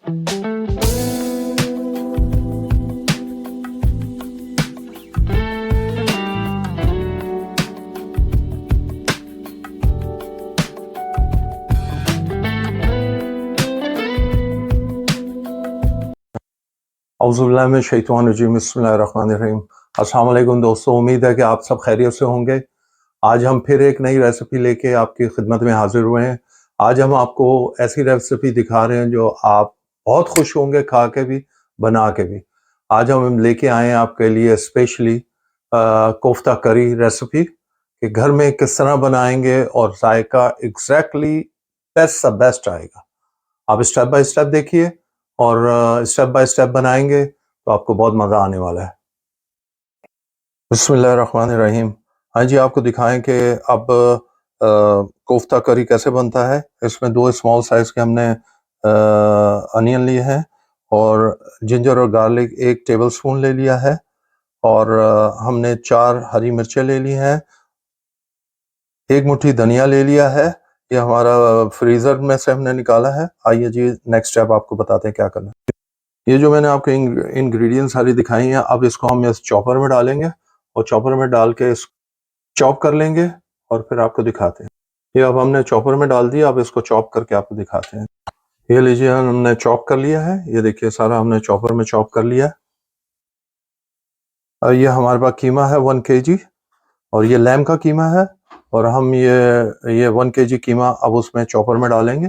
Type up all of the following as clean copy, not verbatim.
औज़ुबिल्लाहिमिनश्शैतानिर्रजीम बिस्मिल्लाहिर्रहमानिर्रहीम। अस्सलाम वालेकुम दोस्तों, उम्मीद है कि आप सब खैरियत से होंगे। आज हम फिर एक नई रेसिपी लेके आपकी खिदमत में हाजिर हुए हैं। आज हम आपको ऐसी रेसिपी दिखा रहे हैं जो आप बहुत खुश होंगे खा के भी, बना के भी। आज हम लेके आए हैं आपके लिए स्पेशली कोफ्ता करी रेसिपी कि घर में किस तरह बनाएंगे और जायका एग्जैक्टली बेस्ट सा बेस्ट आएगा। आप स्टेप बाय स्टेप देखिए और स्टेप बाय स्टेप बनाएंगे तो आपको बहुत मज़ा आने वाला है। बिस्मिल्लाहिर्रहमानिर्रहीम। हाँ जी, आपको दिखाएं कि अब कोफ्ता करी कैसे बनता है। इसमें 2 स्मॉल साइज़ के हमने अनियन लिए हैं और जिंजर और गार्लिक 1 टेबल स्पून ले लिया है और हमने 4 हरी मिर्चें ले ली हैं, 1 मुट्ठी धनिया ले लिया है। ये हमारा फ्रीज़र में से हमने निकाला है। आइए जी, नेक्स्ट स्टेप आपको बताते हैं क्या करना है। ये जो मैंने आपको इंग्रेडिएंट्स सारी दिखाई हैं, अब इसको हम इस चॉपर में डालेंगे और चॉपर में डाल के इस चॉप कर लेंगे और फिर आपको दिखाते हैं। ये अब हमने चॉपर में डाल दिया, अब इसको चॉप करके आपको दिखाते हैं। ये लीजिए, हमने चॉप कर लिया है। ये देखिए, सारा हमने चॉपर में चॉप कर लिया है। और ये हमारे पास कीमा है 1 kg और ये लैम का कीमा है और हम ये 1 kg कीमा अब उसमें चॉपर में डालेंगे।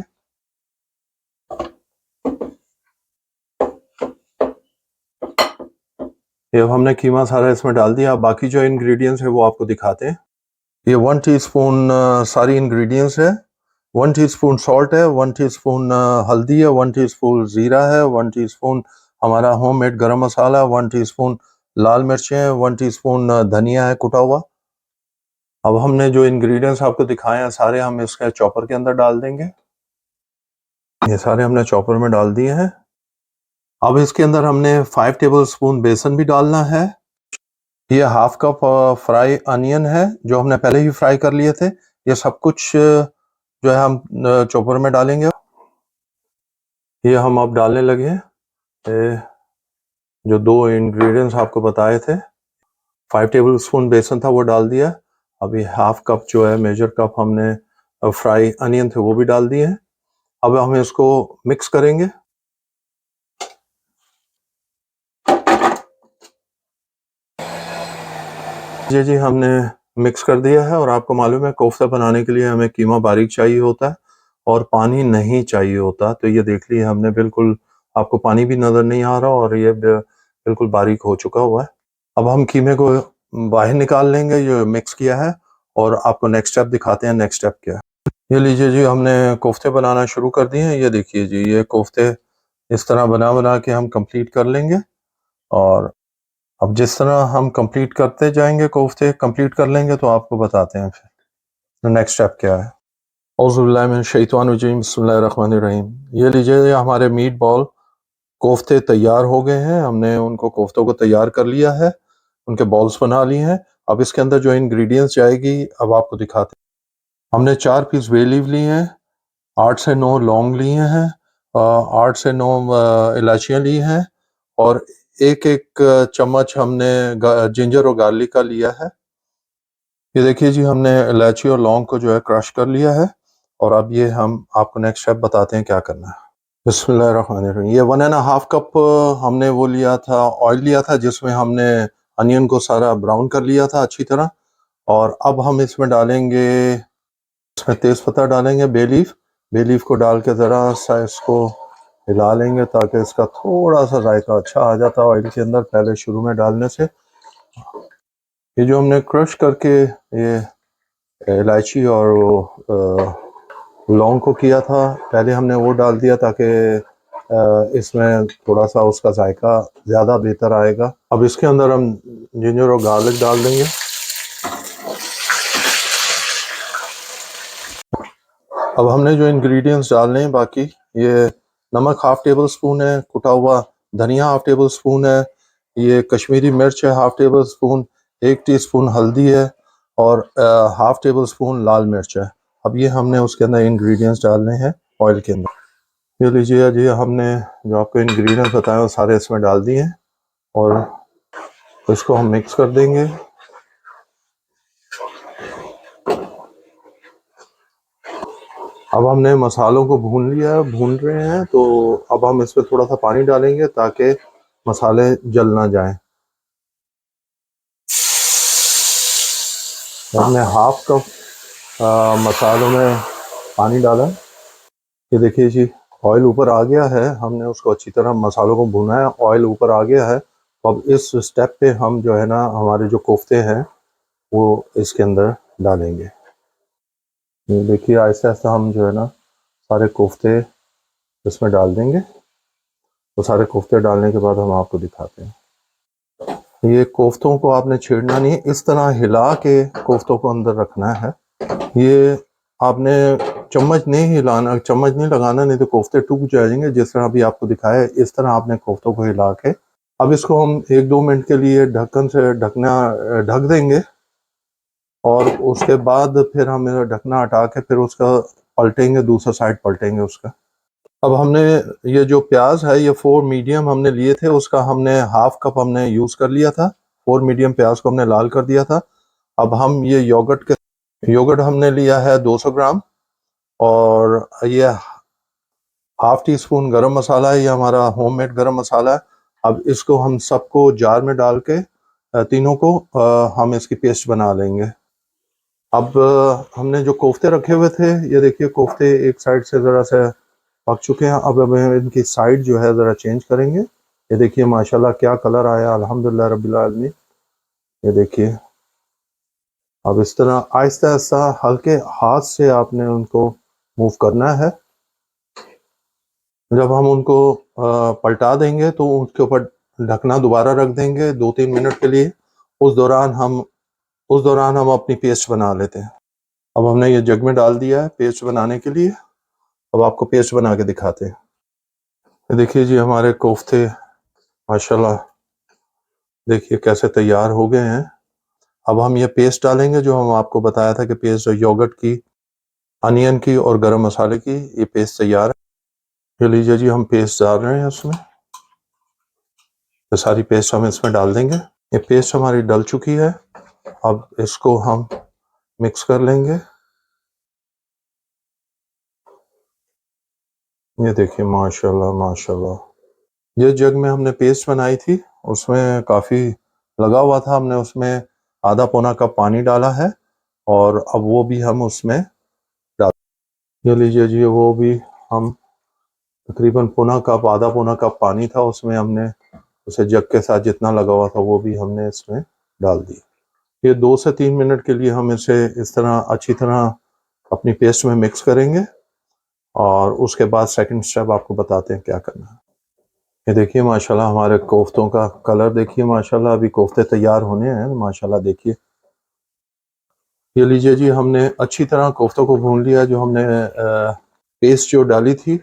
ये हमने कीमा सारा इसमें डाल दिया। बाकी जो इंग्रेडिएंट्स है वो आपको दिखाते हैं। ये 1 टीस्पून सारी इंग्रेडिएंट्स है। 1 टीस्पून सॉल्ट है, 1 टीस्पून हल्दी है, 1 टीस्पून जीरा है, 1 टीस्पून हमारा होममेड गरम मसाला, 1 टीस्पून लाल मिर्चें हैं, 1 टीस्पून धनिया है कुटा हुआ। अब हमने जो इंग्रेडिएंट्स आपको दिखाए हैं सारे हम इसके चॉपर के अंदर डाल देंगे। ये सारे हमने चॉपर में डाल दिए हैं। अब इसके अंदर हमने 5 टेबल स्पून बेसन भी डालना है। ये हाफ कप फ्राई अनियन है जो हमने पहले ही फ्राई कर लिए थे। ये सब कुछ जो है हम चॉपर में डालेंगे। ये हम अब डालने लगे हैं जो 2 इंग्रेडिएंट्स आपको बताए थे। 5 टेबल स्पून बेसन था वो डाल दिया। अभी हाफ कप जो है मेजर कप हमने फ्राई अनियन थे वो भी डाल दिए हैं। अब हम इसको मिक्स करेंगे। जी हमने मिक्स कर दिया है और आपको मालूम है कोफ्ता बनाने के लिए हमें कीमा बारीक चाहिए होता है और पानी नहीं चाहिए होता। तो ये देख लिए हमने, बिल्कुल आपको पानी भी नज़र नहीं आ रहा और ये बिल्कुल बारीक हो चुका हुआ है। अब हम कीमे को बाहर निकाल लेंगे जो मिक्स किया है और आपको नेक्स्ट स्टेप दिखाते हैं। नेक्स्ट स्टेप क्या है, ये लीजिए जी, हमने कोफ्ते बनाना शुरू कर दिए हैं। ये देखिए जी, ये कोफ्ते इस तरह बना बना के हम कंप्लीट कर लेंगे और अब जिस तरह हम कंप्लीट करते जाएंगे, कोफ्ते कंप्लीट कर लेंगे तो आपको बताते हैं फिर नेक्स्ट स्टेप क्या है। औज़ुबिल्लाहि मिनश्शैतानिर्रजीम बिस्मिल्लाहिर्रहमानिर्रहीम। ये लीजिए, ये हमारे मीट बॉल कोफ्ते तैयार हो गए हैं। हमने उनको कोफ्तों को तैयार कर लिया है, उनके बॉल्स बना लिए हैं। अब इसके अंदर जो इंग्रेडिएंट्स जाएगी अब आपको दिखाते हैं। हमने 4 पीस बे लीफ लिए हैं, 8 से 9 लौंग लिए हैं, 8 से 9 इलायचियाँ ली हैं और एक चम्मच हमने जिंजर और गार्लिक का लिया है। ये देखिए जी, हमने इलायची और लौंग को जो है क्रश कर लिया है और अब ये हम आपको नेक्स्ट स्टेप बताते हैं क्या करना है। बिस्मिल्लाहिर्रहमानिर्रहीम। ये 1.5 कप हमने वो लिया था, ऑयल लिया था जिसमें हमने अनियन को सारा ब्राउन कर लिया था अच्छी तरह। और अब हम इसमें डालेंगे, इसमें तेज पत्ता डालेंगे, बे लीफ को डाल के ज़रा सा इसको हिला लेंगे ताकि इसका थोड़ा सा जायका अच्छा आ जाता है ऑयल के अंदर पहले शुरू में डालने से। ये जो हमने क्रश करके ये इलायची और लौंग को किया था, पहले हमने वो डाल दिया ताकि इसमें थोड़ा सा उसका जायका ज़्यादा बेहतर आएगा। अब इसके अंदर हम जिंजर और गार्लिक डाल देंगे। अब हमने जो इंग्रेडिएंट्स डालने हैं बाकी, ये नमक 1/2 टेबल स्पून है, कुटा हुआ धनिया 1/2 टेबल स्पून है, ये कश्मीरी मिर्च है 1/2 टेबल स्पून, 1 टीस्पून हल्दी है और 1/2 टेबल स्पून लाल मिर्च है। अब ये हमने उसके अंदर इंग्रेडिएंट्स डालने हैं ऑयल के अंदर। ये लीजिए जी, हमने जो आपको इंग्रेडिएंट्स बताए वो सारे इसमें डाल दिए हैं और इसको हम मिक्स कर देंगे। अब हमने मसालों को भून लिया है, भून रहे हैं, तो अब हम इसमें थोड़ा सा पानी डालेंगे ताकि मसाले जल ना जाएं। हमने हाफ कप मसालों में पानी डाला। ये देखिए जी, ऑयल ऊपर आ गया है। हमने उसको अच्छी तरह मसालों को भुना है, ऑयल ऊपर आ गया है। तो अब इस स्टेप पे हम जो है ना, हमारे जो कोफ्ते हैं वो इसके अंदर डालेंगे। ये देखिए, आहिस्ता आहिस्ता हम जो है ना सारे कोफ्ते इसमें डाल देंगे। तो सारे कोफ्ते डालने के बाद हम आपको दिखाते हैं। ये कोफ्तों को आपने छेड़ना नहीं, इस तरह हिला के कोफ्तों को अंदर रखना है। ये आपने चम्मच नहीं हिलाना, चम्मच नहीं लगाना, नहीं तो कोफ्ते टूट जाएंगे। जिस तरह अभी आपको दिखाया है, इस तरह आपने कोफ्तों को हिला के अब इसको हम 1-2 मिनट के लिए ढक्कन से ढक देंगे और उसके बाद फिर हम ढकना हटा के फिर उसका पलटेंगे, दूसरा साइड पलटेंगे उसका। अब हमने ये जो प्याज है ये 4 मीडियम हमने लिए थे, उसका हमने हाफ कप हमने यूज कर लिया था। 4 मीडियम प्याज को हमने लाल कर दिया था। अब हम ये योगर्ट हमने लिया है 200 ग्राम और ये हाफ टी स्पून गरम मसाला है, ये हमारा होममेड गरम मसाला है। अब इसको हम सबको जार में डाल के तीनों को हम इसकी पेस्ट बना लेंगे। अब हमने जो कोफ्ते रखे हुए थे, ये देखिए कोफ्ते एक साइड से ज़रा से पक चुके हैं। अब हम इनकी साइड जो है ज़रा चेंज करेंगे। ये देखिए माशाल्लाह क्या कलर आया, अल्हम्दुलिल्लाह रब्बिल आलमीन। ये देखिए, अब इस तरह आहिस्ता आहिस्ता हल्के हाथ से आपने उनको मूव करना है। जब हम उनको पलटा देंगे तो उसके ऊपर ढकना दोबारा रख देंगे 2-3 मिनट के लिए। उस दौरान हम अपनी पेस्ट बना लेते हैं। अब हमने ये जग में डाल दिया है पेस्ट बनाने के लिए। अब आपको पेस्ट बना के दिखाते हैं। ये देखिए जी, हमारे कोफ्ते माशाल्लाह देखिए कैसे तैयार हो गए हैं। अब हम ये पेस्ट डालेंगे जो हम आपको बताया था कि पेस्ट योगर्ट की, अनियन की और गरम मसाले की, ये पेस्ट तैयार है। ये लीजिए जी, हम पेस्ट डाल रहे हैं उसमें। तो सारी पेस्ट हम इसमें डाल देंगे। ये पेस्ट हमारी डल चुकी है। अब इसको हम मिक्स कर लेंगे। ये देखिए माशाल्लाह माशाल्लाह, ये जग में हमने पेस्ट बनाई थी, उसमें काफ़ी लगा हुआ था। हमने उसमें आधा पौना कप पानी डाला है और अब वो भी हम उसमें डाल, ये लीजिए जी, वो भी हम तकरीबन आधा पौना कप पानी था उसमें, हमने उसे जग के साथ जितना लगा हुआ था वो भी हमने इसमें डाल दिया। ये 2 से 3 मिनट के लिए हम इसे इस तरह अच्छी तरह अपनी पेस्ट में मिक्स करेंगे और उसके बाद सेकंड स्टेप आपको बताते हैं क्या करना है। ये देखिए माशाल्लाह, हमारे कोफ्तों का कलर देखिए माशाल्लाह, अभी कोफ्ते तैयार होने हैं माशाल्लाह। देखिए, ये लीजिए जी, हमने अच्छी तरह कोफ्तों को भून लिया जो हमने पेस्ट जो डाली थी।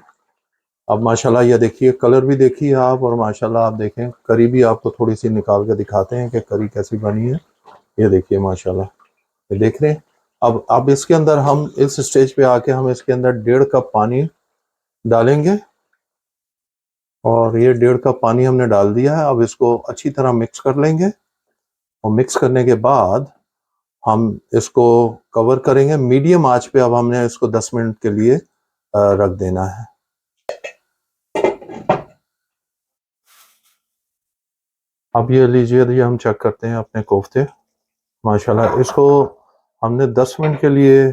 अब माशाल्लाह ये देखिए, कलर भी देखिए आप, और माशाल्लाह आप देखें करी भी आपको थोड़ी सी निकाल के दिखाते हैं कि करी कैसी बनी है। ये देखिए माशाल्लाह, ये देख रहे हैं। अब इसके अंदर हम इस स्टेज पे आके हम इसके अंदर 1.5 कप पानी डालेंगे और ये 1.5 कप पानी हमने डाल दिया है। अब इसको अच्छी तरह मिक्स कर लेंगे और मिक्स करने के बाद हम इसको कवर करेंगे मीडियम आंच पे। अब हमने इसको 10 मिनट के लिए रख देना है। अब ये लीजिए, ये हम चेक करते हैं अपने कोफ्ते माशाल्लाह। इसको हमने 10 मिनट के लिए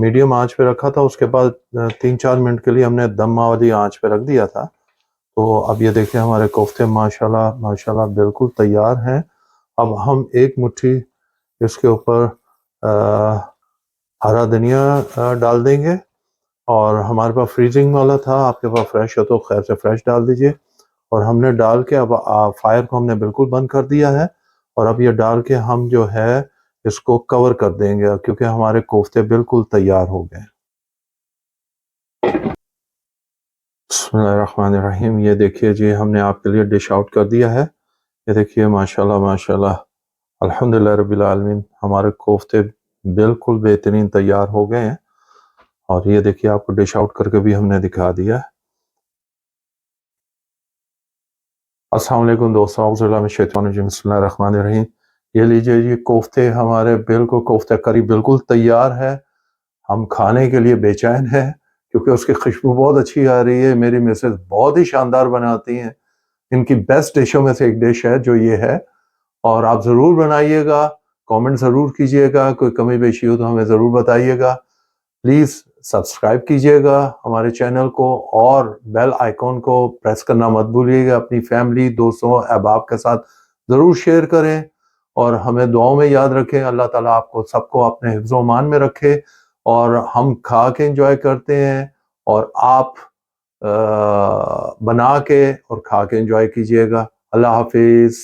मीडियम आंच पे रखा था, उसके बाद 3-4 मिनट के लिए हमने दम वाली आंच पे रख दिया था। तो अब ये देखिए हमारे कोफ्ते माशाल्लाह माशाल्लाह बिल्कुल तैयार हैं। अब हम एक मुट्ठी इसके ऊपर हरा धनिया डाल देंगे, और हमारे पास फ्रीजिंग वाला था, आपके पास फ्रेश हो तो खैर से फ्रेश डाल दीजिए। और हमने डाल के अब फायर को हमने बिल्कुल बंद कर दिया है और अब ये डाल के हम जो है इसको कवर कर देंगे क्योंकि हमारे कोफ्ते बिल्कुल तैयार हो गए। बिस्मिल्लाहिर्रहमानिर्रहीम। ये देखिए जी, हमने आपके लिए डिश आउट कर दिया है। ये देखिए माशाल्लाह माशाल्लाह, अल्हम्दुलिल्लाह रब्बिल आलमीन, हमारे कोफ्ते बिल्कुल बेहतरीन तैयार हो गए हैं। और ये देखिए आपको डिश आउट करके भी हमने दिखा दिया है। अस्सलाम वालेकुम दोस्तों, बिस्मिल्लाहिर्रहमानिर्रहीम। ये लीजिए, ये कोफ्ते हमारे बिल्कुल कोफ्ता करी बिल्कुल तैयार है। हम खाने के लिए बेचैन हैं क्योंकि उसकी खुशबू बहुत अच्छी आ रही है। मेरी मिसेस बहुत ही शानदार बनाती हैं। इनकी बेस्ट डिशों में से एक डिश है जो ये है, और आप ज़रूर बनाइएगा, कमेंट ज़रूर कीजिएगा, कोई कमी पेशी हो तो हमें ज़रूर बताइएगा। प्लीज़ सब्सक्राइब कीजिएगा हमारे चैनल को और बेल आइकॉन को प्रेस करना मत भूलिएगा। अपनी फैमिली, दोस्तों, अहबाब के साथ ज़रूर शेयर करें और हमें दुआओं में याद रखें। अल्लाह ताला आपको सबको अपने हिफ्ज़-ओ अमान में रखे और हम खा के एंजॉय करते हैं और आप बना के और खा के एंजॉय कीजिएगा। अल्लाह हाफ़िज़।